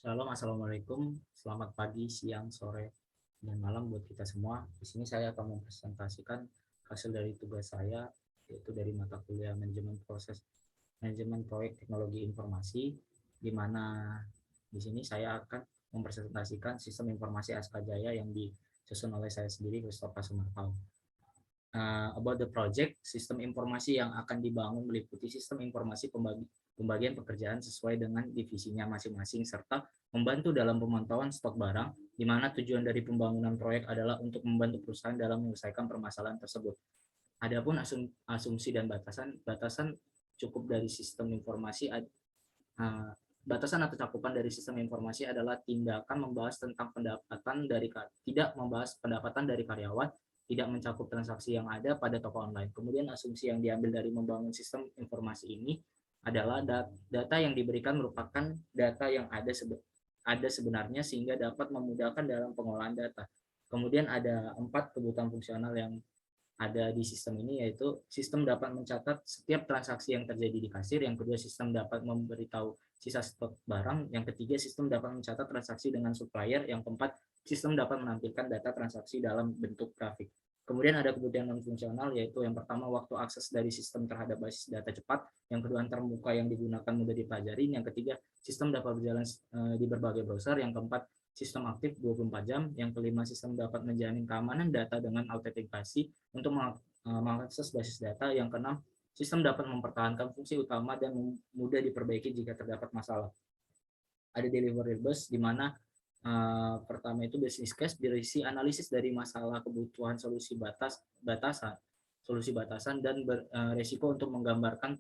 Shalom, assalamualaikum. Selamat pagi, siang, sore, dan malam buat kita semua. Di sini saya akan mempresentasikan hasil dari tugas saya, yaitu dari mata kuliah manajemen proyek teknologi informasi, di mana di sini saya akan mempresentasikan sistem informasi Aska Jaya yang disusun oleh saya sendiri, Christopher Sumartau. About the project, sistem informasi yang akan dibangun meliputi sistem informasi pembagian pekerjaan sesuai dengan divisinya masing-masing, serta membantu dalam pemantauan stok barang, di mana tujuan dari pembangunan proyek adalah untuk membantu perusahaan dalam menyelesaikan permasalahan tersebut. Adapun asumsi dan batasan cukup dari sistem informasi, batasan atau cakupan dari sistem informasi adalah tindakan membahas tentang tidak membahas pendapatan dari karyawan, tidak mencakup transaksi yang ada pada toko online. Kemudian asumsi yang diambil dari membangun sistem informasi ini adalah data yang diberikan merupakan data yang ada sebenarnya sehingga dapat memudahkan dalam pengolahan data. Kemudian ada 4 kebutuhan fungsional yang ada di sistem ini, yaitu sistem dapat mencatat setiap transaksi yang terjadi di kasir, yang kedua sistem dapat memberitahu sisa stok barang, yang ketiga sistem dapat mencatat transaksi dengan supplier, yang keempat sistem dapat menampilkan data transaksi dalam bentuk grafik. Kemudian ada kebutuhan non fungsional, yaitu yang pertama waktu akses dari sistem terhadap basis data cepat, yang kedua antarmuka yang digunakan mudah dipelajari, yang ketiga sistem dapat berjalan di berbagai browser, yang keempat sistem aktif 24 jam, yang kelima sistem dapat menjamin keamanan data dengan autentikasi untuk mengakses basis data, yang keenam sistem dapat mempertahankan fungsi utama dan mudah diperbaiki jika terdapat masalah. Ada deliverables di mana pertama itu business case, berisi analisis dari masalah, kebutuhan, solusi batasan dan resiko untuk menggambarkan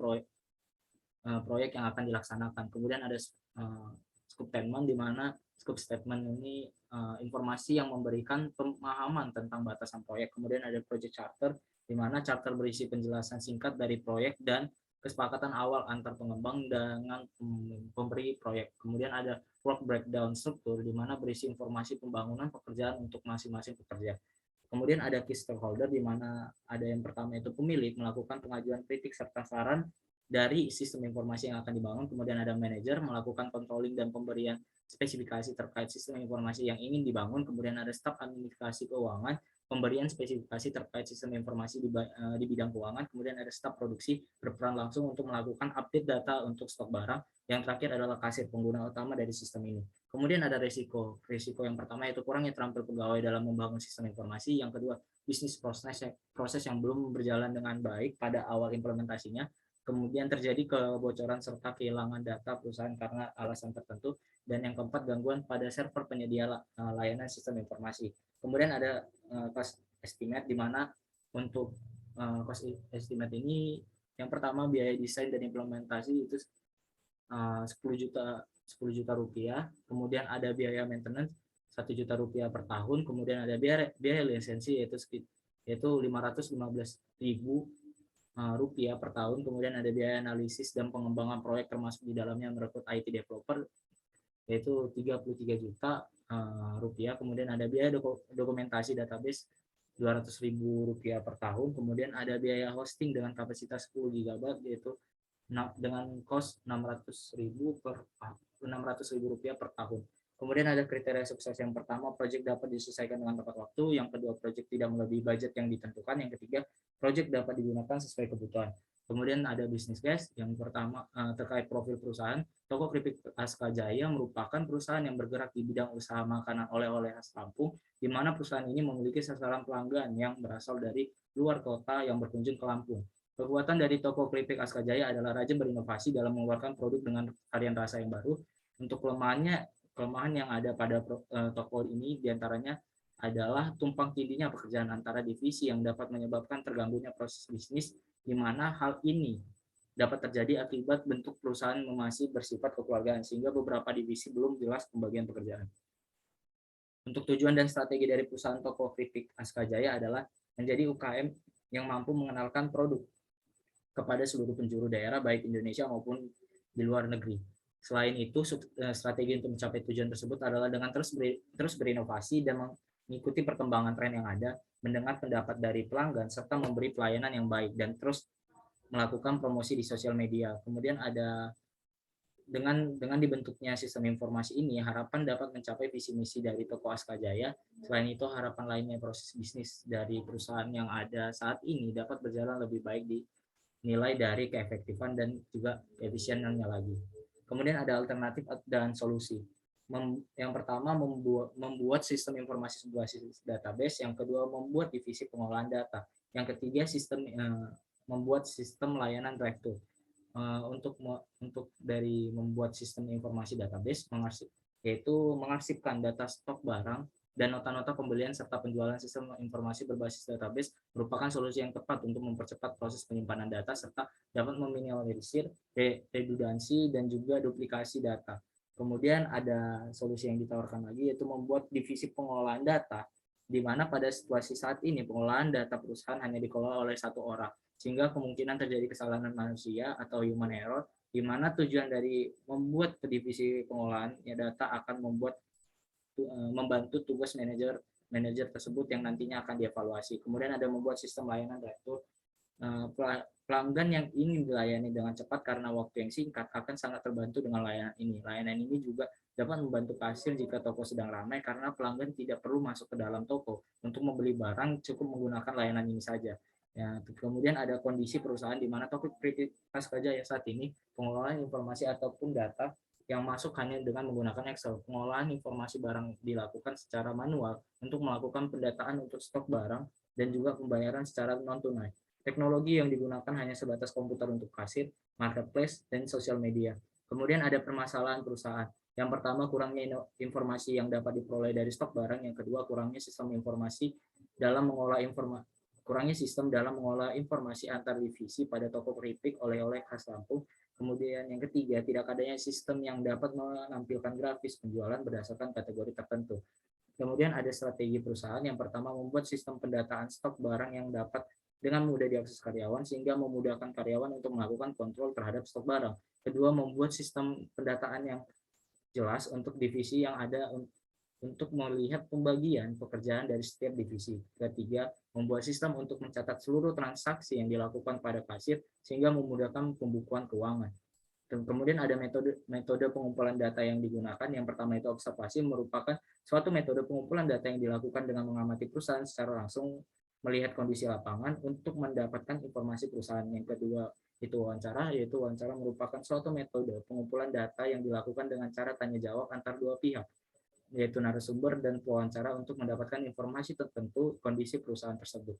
proyek yang akan dilaksanakan. Kemudian ada scope statement, di mana scope statement ini informasi yang memberikan pemahaman tentang batasan proyek. Kemudian ada project charter, di mana charter berisi penjelasan singkat dari proyek dan kesepakatan awal antar pengembang dengan pemberi proyek. Kemudian ada work breakdown struktur, di mana berisi informasi pembangunan pekerjaan untuk masing-masing pekerja. Kemudian ada key stakeholder, di mana ada yang pertama itu pemilik melakukan pengajuan kritik serta saran dari sistem informasi yang akan dibangun. Kemudian ada manajer melakukan controlling dan pemberian spesifikasi terkait sistem informasi yang ingin dibangun. Kemudian ada staf administrasi keuangan, pemberian spesifikasi terkait sistem informasi di bidang keuangan. Kemudian ada staf produksi berperan langsung untuk melakukan update data untuk stok barang. Yang terakhir adalah kasir, pengguna utama dari sistem ini. Kemudian ada risiko yang pertama yaitu kurangnya terampil pegawai dalam membangun sistem informasi. Yang kedua, bisnis proses yang belum berjalan dengan baik pada awal implementasinya. Kemudian terjadi kebocoran serta kehilangan data perusahaan karena alasan tertentu. Dan yang keempat, gangguan pada server penyedia layanan sistem informasi. Kemudian ada cost estimate, di mana untuk cost estimate ini yang pertama biaya desain dan implementasi itu 10 juta rupiah. Kemudian ada biaya maintenance 1 juta rupiah per tahun. Kemudian ada biaya lisensi yaitu 515.000 rupiah per tahun. Kemudian ada biaya analisis dan pengembangan proyek, termasuk di dalamnya merekrut IT developer, yaitu 33 juta rupiah. Kemudian ada biaya dokumentasi database 200.000 rupiah per tahun. Kemudian ada biaya hosting dengan kapasitas 10 GB, yaitu dengan cost 600.000 rupiah per tahun. Kemudian ada kriteria sukses. Yang pertama, proyek dapat diselesaikan dengan tepat waktu. Yang kedua, proyek tidak melebihi budget yang ditentukan. Yang ketiga, proyek dapat digunakan sesuai kebutuhan. Kemudian ada business case. Yang pertama terkait profil perusahaan. Toko Kripik Aska Jaya merupakan perusahaan yang bergerak di bidang usaha makanan oleh-oleh khas Lampung, di mana perusahaan ini memiliki sasaran pelanggan yang berasal dari luar kota yang berkunjung ke Lampung. Kekuatan dari toko keripik Aska Jaya adalah rajin berinovasi dalam mengeluarkan produk dengan varian rasa yang baru. Untuk kelemahan yang ada pada toko ini diantaranya adalah tumpang tindihnya pekerjaan antara divisi yang dapat menyebabkan terganggunya proses bisnis, di mana hal ini dapat terjadi akibat bentuk perusahaan masih bersifat kekeluargaan, sehingga beberapa divisi belum jelas pembagian pekerjaan. Untuk tujuan dan strategi dari perusahaan toko keripik Aska Jaya adalah menjadi UKM yang mampu mengenalkan produk kepada seluruh penjuru daerah, baik Indonesia maupun di luar negeri. Selain itu, strategi untuk mencapai tujuan tersebut adalah dengan terus berinovasi dan mengikuti perkembangan tren yang ada, mendengar pendapat dari pelanggan, serta memberi pelayanan yang baik, dan terus melakukan promosi di sosial media. Kemudian ada dengan dibentuknya sistem informasi ini, harapan dapat mencapai visi misi dari Toko Aska Jaya. Selain itu, harapan lainnya proses bisnis dari perusahaan yang ada saat ini dapat berjalan lebih baik dinilai dari keefektifan dan juga keefisienannya lagi. Kemudian ada alternatif dan solusi. Yang pertama membuat sistem informasi berbasis database, yang kedua membuat divisi pengolahan data, yang ketiga membuat sistem layanan drive-thru. Untuk dari membuat sistem informasi database yaitu mengarsipkan data stok barang dan nota-nota pembelian serta penjualan. Sistem informasi berbasis database merupakan solusi yang tepat untuk mempercepat proses penyimpanan data serta dapat meminimalisir redundansi dan juga duplikasi data. Kemudian ada solusi yang ditawarkan lagi, yaitu membuat divisi pengolahan data, di mana pada situasi saat ini pengolahan data perusahaan hanya dikelola oleh satu orang, sehingga kemungkinan terjadi kesalahan manusia atau human error, di mana tujuan dari membuat divisi pengolahan data akan membantu tugas manajer tersebut yang nantinya akan dievaluasi. Kemudian ada membuat sistem layanan drive-thru. Pelanggan yang ingin dilayani dengan cepat karena waktu yang singkat akan sangat terbantu dengan layanan ini. Layanan ini juga dapat membantu kasir jika toko sedang ramai karena pelanggan tidak perlu masuk ke dalam toko untuk membeli barang, cukup menggunakan layanan ini saja. Ya, kemudian ada kondisi perusahaan di mana toko Aska Jaya saat ini pengelolaan informasi ataupun data yang masuk hanya dengan menggunakan Excel. Pengolahan informasi barang dilakukan secara manual untuk melakukan pendataan untuk stok barang dan juga pembayaran secara non-tunai. Teknologi yang digunakan hanya sebatas komputer untuk kasir, marketplace, dan sosial media. Kemudian ada permasalahan perusahaan. Yang pertama, kurangnya informasi yang dapat diperoleh dari stok barang. Yang kedua, kurangnya sistem dalam mengolah informasi antar divisi pada toko keripik, oleh-oleh khas Lampung. Kemudian yang ketiga, tidak adanya sistem yang dapat menampilkan grafis penjualan berdasarkan kategori tertentu. Kemudian ada strategi perusahaan. Yang pertama, membuat sistem pendataan stok barang yang dapat dengan mudah diakses karyawan sehingga memudahkan karyawan untuk melakukan kontrol terhadap stok barang. Kedua, membuat sistem pendataan yang jelas untuk divisi yang ada untuk melihat pembagian pekerjaan dari setiap divisi. Ketiga, membuat sistem untuk mencatat seluruh transaksi yang dilakukan pada kasir sehingga memudahkan pembukuan keuangan. Dan kemudian ada metode pengumpulan data yang digunakan. Yang pertama itu observasi, merupakan suatu metode pengumpulan data yang dilakukan dengan mengamati perusahaan secara langsung, melihat kondisi lapangan untuk mendapatkan informasi perusahaan. Yang kedua itu wawancara, yaitu wawancara merupakan suatu metode pengumpulan data yang dilakukan dengan cara tanya jawab antar dua pihak, yaitu narasumber dan pewawancara, untuk mendapatkan informasi tertentu kondisi perusahaan tersebut.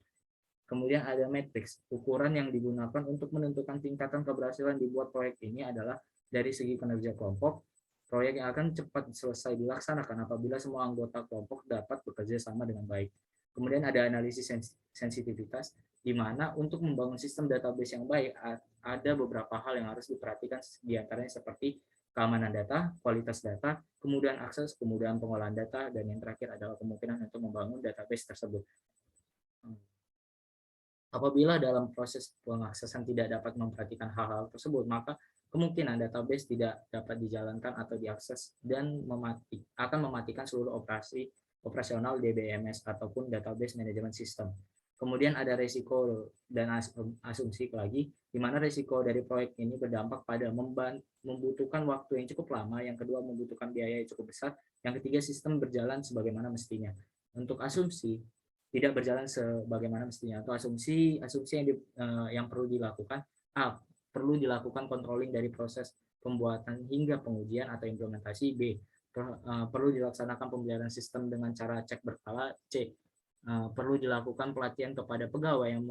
Kemudian ada matriks. Ukuran yang digunakan untuk menentukan tingkatan keberhasilan dibuat proyek ini adalah dari segi kinerja kelompok. Proyek yang akan cepat selesai dilaksanakan apabila semua anggota kelompok dapat bekerja sama dengan baik. Kemudian ada analisis sensitivitas, di mana untuk membangun sistem database yang baik ada beberapa hal yang harus diperhatikan, diantaranya seperti keamanan data, kualitas data, kemudian akses, kemudahan pengolahan data, dan yang terakhir adalah kemungkinan untuk membangun database tersebut. Apabila dalam proses pengaksesan tidak dapat memperhatikan hal-hal tersebut, maka kemungkinan database tidak dapat dijalankan atau diakses dan akan mematikan seluruh operasional DBMS ataupun database management system. Kemudian ada risiko dan asumsi lagi, di mana risiko dari proyek ini berdampak pada membutuhkan waktu yang cukup lama, yang kedua membutuhkan biaya yang cukup besar, yang ketiga sistem berjalan sebagaimana mestinya. Untuk asumsi tidak berjalan sebagaimana mestinya, atau asumsi yang perlu dilakukan, perlu dilakukan controlling dari proses pembuatan hingga pengujian atau implementasi. B, perlu dilaksanakan pembelajaran sistem dengan cara cek berkala. C, perlu dilakukan pelatihan kepada pegawai yang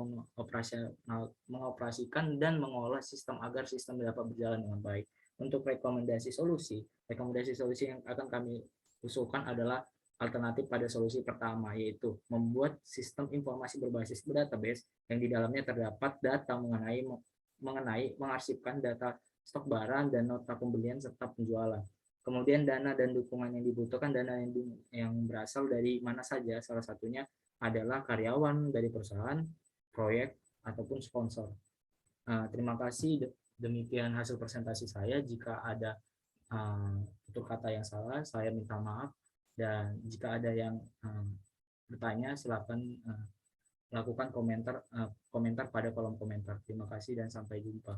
mengoperasikan dan mengolah sistem agar sistem dapat berjalan dengan baik. Untuk rekomendasi solusi yang akan kami usulkan adalah alternatif pada solusi pertama, yaitu membuat sistem informasi berbasis database yang di dalamnya terdapat data mengenai mengarsipkan data stok barang dan nota pembelian serta penjualan. Kemudian dana dan dukungan yang dibutuhkan, dana yang berasal dari mana saja, salah satunya adalah karyawan dari perusahaan, proyek, ataupun sponsor. Terima kasih, demikian hasil presentasi saya. Jika ada tutur kata yang salah, saya minta maaf. Dan jika ada yang bertanya, silakan lakukan komentar pada kolom komentar. Terima kasih dan sampai jumpa.